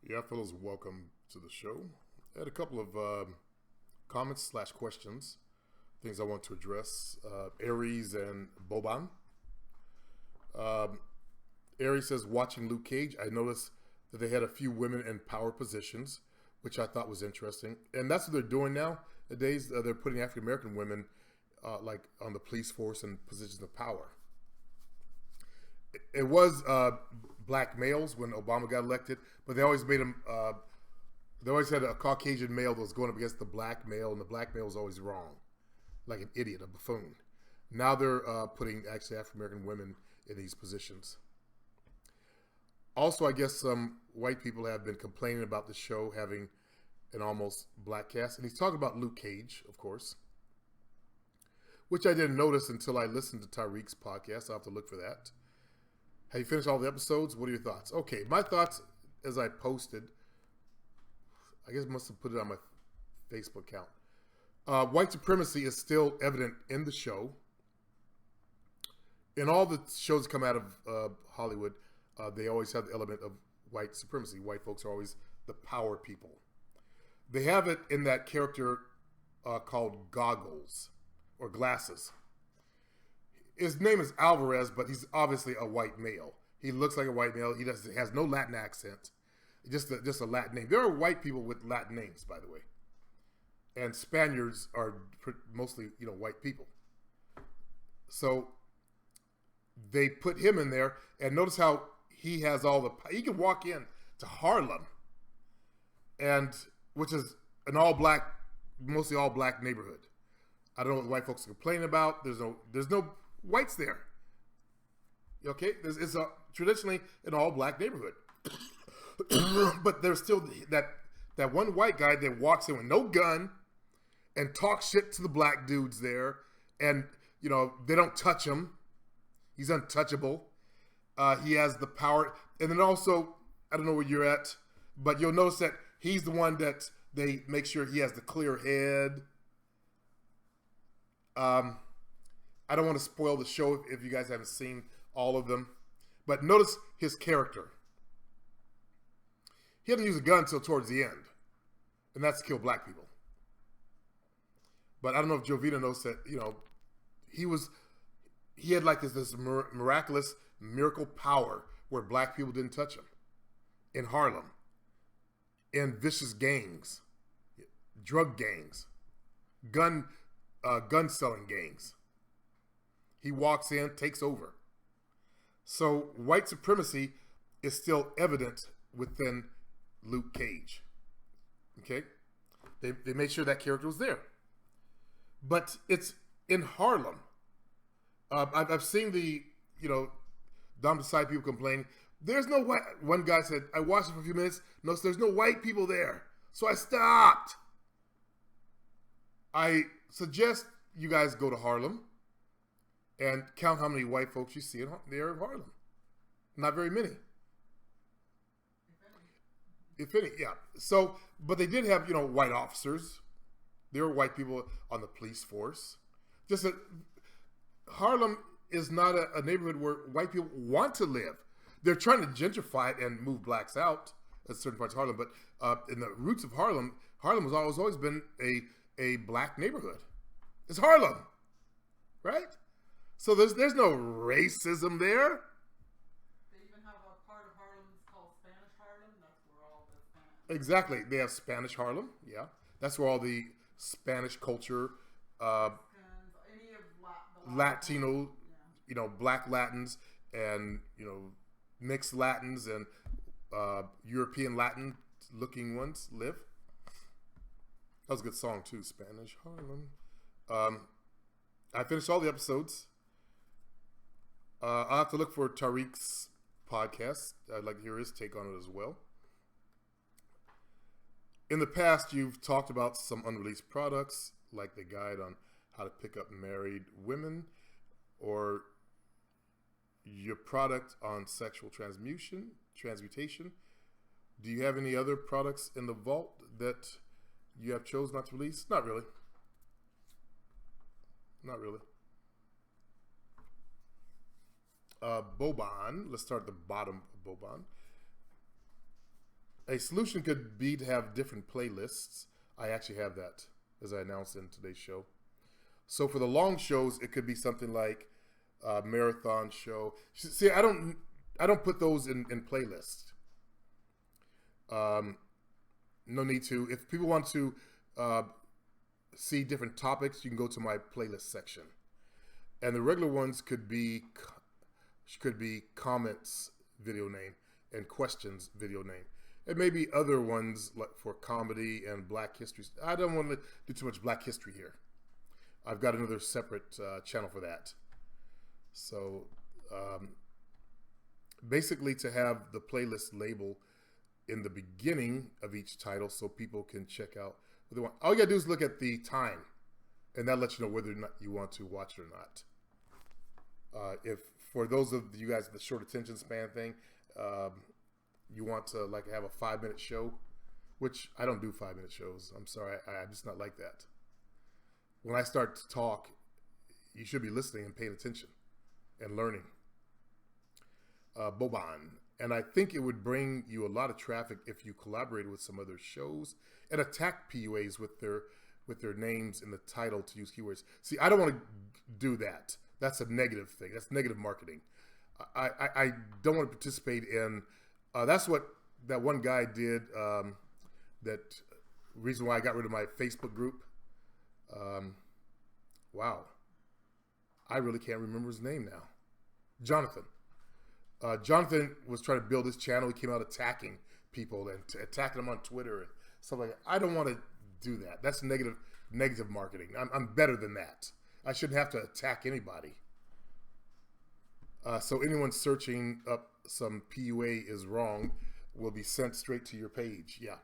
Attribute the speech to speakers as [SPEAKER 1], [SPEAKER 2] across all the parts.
[SPEAKER 1] Yeah, fellows, welcome to the show. I had a couple of comments/questions, things I want to address. Aries and Boban. Um, Aries says, watching Luke Cage, I noticed that they had a few women in power positions, which I thought was interesting. And that's what they're doing nowadays. They're putting African American women like on the police force and positions of power. It was black males when Obama got elected, but they always made them. They always had a Caucasian male that was going up against the black male, and the black male was always wrong, like an idiot, a buffoon. Now they're putting actually African American women in these positions. Also, I guess some white people have been complaining about the show having an almost black cast, and he's talking about Luke Cage, of course, which I didn't notice until I listened to Tariq's podcast. I'll have to look for that. Have you finished all the episodes? What are your thoughts? Okay, my thoughts as I posted, I guess I must have put it on my Facebook account. White supremacy is still evident in the show. In all the shows that come out of Hollywood, they always have the element of white supremacy. White folks are always the power people. They have it in that character called Goggles or Glasses. His name is Alvarez, but he's obviously a white male. He looks like a white male. He has no Latin accent, just a Latin name. There are white people with Latin names, by the way, and Spaniards are mostly white people. So they put him in there, and notice how he has all the. He can walk in to Harlem, and which is an mostly all black neighborhood. I don't know what white folks are complaining about. There's no whites there. Okay, it's traditionally an all black neighborhood, but there's still that one white guy that walks in with no gun and talks shit to the black dudes there, and they don't touch him. He's untouchable. He has the power, and then also I don't know where you're at, but you'll notice that he's the one that they make sure he has the clear head. I don't want to spoil the show if you guys haven't seen all of them. But notice his character. He had to use a gun until towards the end. And that's to kill black people. But I don't know if Jovita knows that, he had like this miraculous miracle power where black people didn't touch him. In Harlem. In vicious gangs. Drug gangs. Gun selling gangs. He walks in, takes over. So white supremacy is still evident within Luke Cage. Okay? They made sure that character was there. But it's in Harlem. I've seen the, dumb side people complain. There's no white. One guy said, I watched it for a few minutes. Notice there's no white people there. So I stopped. I suggest you guys go to Harlem and count how many white folks you see there in Harlem. Not very many. If any, yeah. So, but they did have, white officers. There were white people on the police force. Harlem is not a neighborhood where white people want to live. They're trying to gentrify it and move blacks out at certain parts of Harlem. But in the roots of Harlem has always been a black neighborhood. It's Harlem, right? So there's no racism there.
[SPEAKER 2] They even have a part of Harlem called Spanish Harlem. That's where all the Spanish.
[SPEAKER 1] Exactly, they have Spanish Harlem. Yeah, that's where all the Spanish culture,
[SPEAKER 2] any of the
[SPEAKER 1] Latino, Black Latins, and mixed Latins and European Latin looking ones live. That was a good song too, Spanish Harlem. I finished all the episodes. I'll have to look for Tariq's podcast. I'd like to hear his take on it as well. In the past, you've talked about some unreleased products, like the guide on how to pick up married women, or your product on sexual transmutation. Do you have any other products in the vault that you have chosen not to release? Not really. Not really. Boban. Let's start at the bottom of Boban. A solution could be to have different playlists. I actually have that, as I announced in today's show. So for the long shows, it could be something like a marathon show. See, I don't put those in playlists. No need to. If people want to see different topics, you can go to my playlist section. And the regular ones could be comments video name and questions video name. And maybe other ones like for comedy and Black history. I don't want to do too much Black history here. I've got another separate channel for that. So basically to have the playlist label in the beginning of each title so people can check out what they want. All you gotta do is look at the time, and that lets you know whether or not you want to watch it or not. If for those of you guys the short attention span thing, you want to like have a 5-minute show, which I don't do 5-minute shows. I'm sorry, I'm just not like that. When I start to talk, you should be listening and paying attention and learning. Boban. And I think it would bring you a lot of traffic if you collaborated with some other shows and attack PUAs with their names in the title to use keywords. See, I don't want to do that. That's a negative thing. That's negative marketing. I don't want to participate in. That's what that one guy did. That reason why I got rid of my Facebook group. Wow. I really can't remember his name now. Jonathan. Jonathan was trying to build his channel. He came out attacking people and attacking them on Twitter and stuff like that. I don't want to do that. That's negative marketing. I'm better than that. I shouldn't have to attack anybody. So anyone searching up some PUA is wrong will be sent straight to your page. Yeah.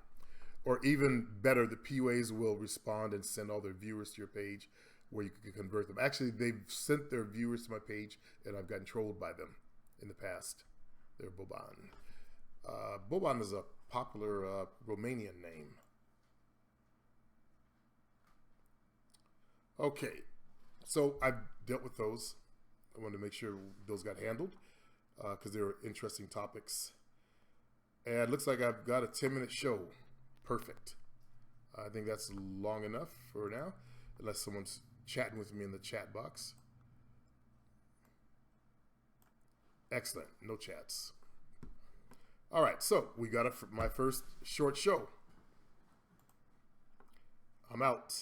[SPEAKER 1] Or even better, the PUAs will respond and send all their viewers to your page where you can convert them. Actually, they've sent their viewers to my page and I've gotten trolled by them in the past. They're boban. Boban is a popular Romanian name. Okay, so I've dealt with those. I wanted to make sure those got handled because they were interesting topics. And it looks like I've got a 10-minute show. Perfect. I think that's long enough for now, unless someone's chatting with me in the chat box. Excellent. No chats. All right, so we got my first short show. I'm out.